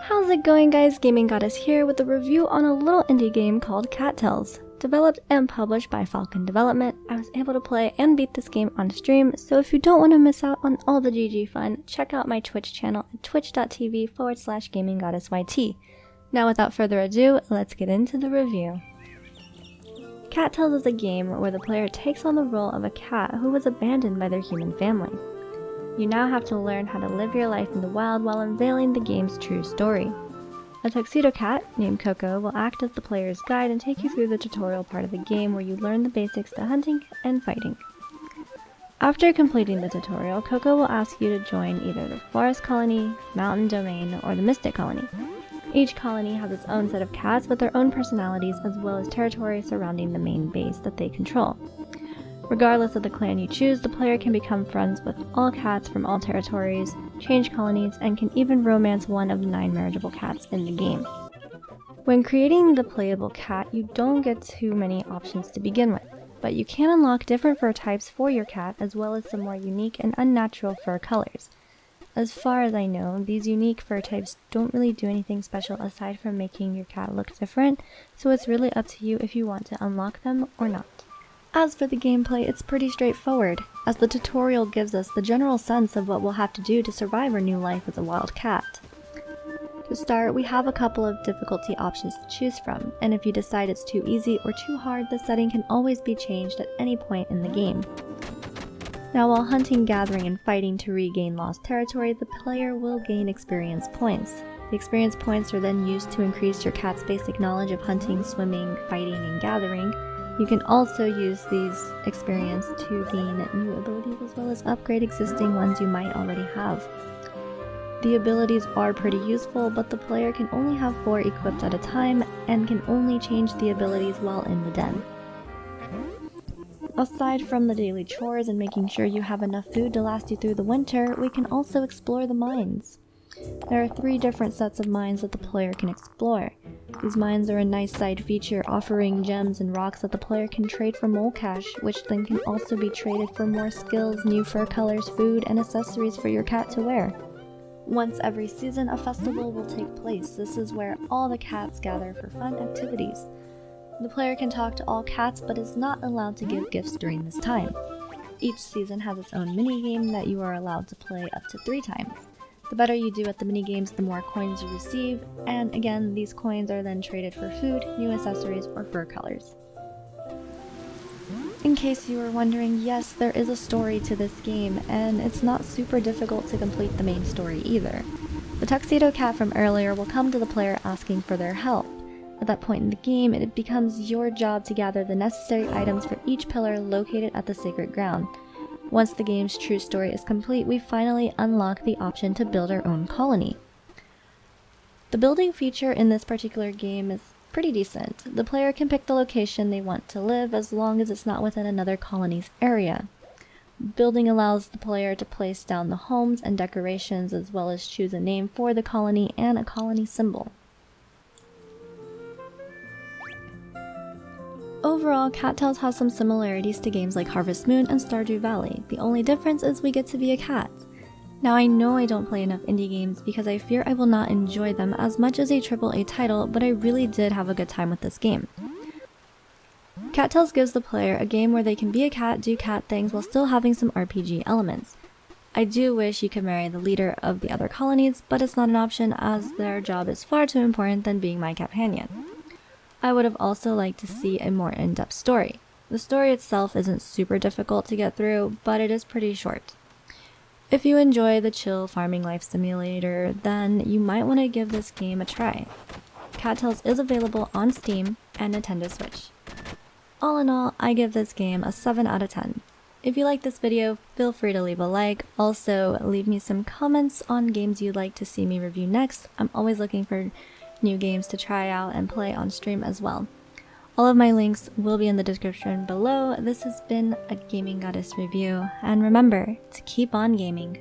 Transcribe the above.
How's it going, guys? Gaming Goddess here with a review on a little indie game called CatTails. Developed and published by Falcon Development, I was able to play and beat this game on stream, so if you don't want to miss out on all the GG fun, check out my Twitch channel at twitch.tv/GamingGoddessYT. Now without further ado, let's get into the review. CatTails is a game where the player takes on the role of a cat who was abandoned by their human family. You now have to learn how to live your life in the wild while unveiling the game's true story. A tuxedo cat, named Coco, will act as the player's guide and take you through the tutorial part of the game where you learn the basics to hunting and fighting. After completing the tutorial, Coco will ask you to join either the Forest Colony, Mountain Domain, or the Mystic Colony. Each colony has its own set of cats with their own personalities as well as territory surrounding the main base that they control. Regardless of the clan you choose, the player can become friends with all cats from all territories, change colonies, and can even romance one of the 9 marriageable cats in the game. When creating the playable cat, you don't get too many options to begin with, but you can unlock different fur types for your cat as well as some more unique and unnatural fur colors. As far as I know, these unique fur types don't really do anything special aside from making your cat look different, so it's really up to you if you want to unlock them or not. As for the gameplay, it's pretty straightforward, as the tutorial gives us the general sense of what we'll have to do to survive our new life as a wild cat. To start, we have a couple of difficulty options to choose from, and if you decide it's too easy or too hard, the setting can always be changed at any point in the game. Now, while hunting, gathering, and fighting to regain lost territory, the player will gain experience points. The experience points are then used to increase your cat's basic knowledge of hunting, swimming, fighting, and gathering. You can also use these experience to gain new abilities as well as upgrade existing ones you might already have. The abilities are pretty useful, but the player can only have 4 equipped at a time and can only change the abilities while in the den. Aside from the daily chores and making sure you have enough food to last you through the winter, we can also explore the mines. There are 3 different sets of mines that the player can explore. These mines are a nice side feature, offering gems and rocks that the player can trade for mole cash, which then can also be traded for more skills, new fur colors, food, and accessories for your cat to wear. Once every season, a festival will take place. This is where all the cats gather for fun activities. The player can talk to all cats, but is not allowed to give gifts during this time. Each season has its own minigame that you are allowed to play up to 3 times. The better you do at the minigames, the more coins you receive, and again, these coins are then traded for food, new accessories, or fur colors. In case you were wondering, yes, there is a story to this game, and it's not super difficult to complete the main story either. The tuxedo cat from earlier will come to the player asking for their help. At that point in the game, it becomes your job to gather the necessary items for each pillar located at the sacred ground. Once the game's true story is complete, we finally unlock the option to build our own colony. The building feature in this particular game is pretty decent. The player can pick the location they want to live as long as it's not within another colony's area. Building allows the player to place down the homes and decorations as well as choose a name for the colony and a colony symbol. Overall, CatTails has some similarities to games like Harvest Moon and Stardew Valley. The only difference is we get to be a cat. Now, I know I don't play enough indie games because I fear I will not enjoy them as much as a AAA title, but I really did have a good time with this game. CatTails gives the player a game where they can be a cat, do cat things, while still having some RPG elements. I do wish you could marry the leader of the other colonies, but it's not an option as their job is far too important than being my companion. I would have also liked to see a more in-depth story. The story itself isn't super difficult to get through, but it is pretty short. If you enjoy the chill farming life simulator, then you might want to give this game a try. CatTails is available on Steam and Nintendo Switch. All in all, I give this game a 7 out of 10. If you like this video, feel free to leave a like. Also, leave me some comments on games you'd like to see me review next. I'm always looking for new games to try out and play on stream as well. All of my links will be in the description below. This has been a Gaming Goddess review, and remember to keep on gaming.